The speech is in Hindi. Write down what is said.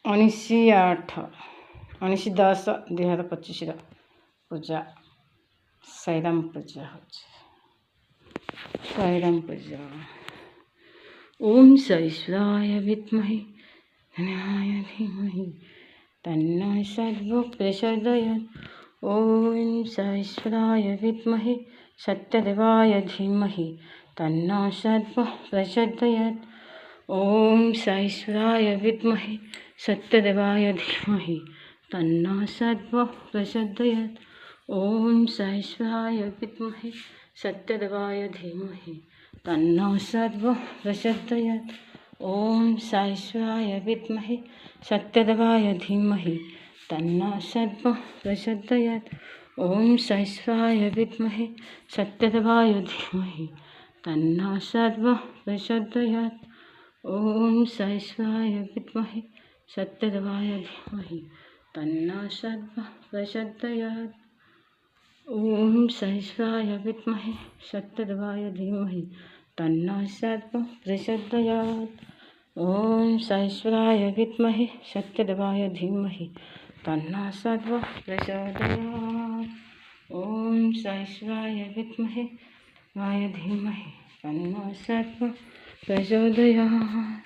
19/8 19/10/2025 ପୂଜା ସାଇରାମ ପୂଜା ହେଉଛି। ସାଇରାମ ପୂଜା। ओम ईश्वराय विद्महे धनाय धीमहि तन्नो सद्गुः प्रचोदयात्। ओम ईश्वराय विद्महे सत्यदेवाय धीमहि तन्नो सद्गुः प्रचोदयात्। ओम ईश्वराय विद्महे सत्यदेवाय धीमहि तन्नो सद्गुः प्रचोदयात्। ओम ईश्वराय विद्महे सत्यदेवाय धीमहि तन्नो सद्गुः प्रचोदयात्। ओम ईश्वराय विद्महे सत्यदेवाय धीमहि तन्नो सद्गुः प्रचोदयात्। ओम ईश्वराय विद्महे सत्यदेवाय धीमहि तन्नो सद्गुः प्रचोदयात्। ओम ईश्वराय विद्महे सत्यदेवाय धीमहि तन्नो सद्गुः प्रचोदयात्। ओम ईश्वराय विद्महे सत्यदेवाय धीमहि तन्नो सद्गुः प्रचोदयात्। ओम ईश्वराय विद्महे सत्यदेवाय धीमहि तन्नो सद्गुः प्रचोदयात्। ओम ईश्वराय विद्महे सत्यदेवाय धीमहि तन्नो सद्गुः प्रचोदयात्।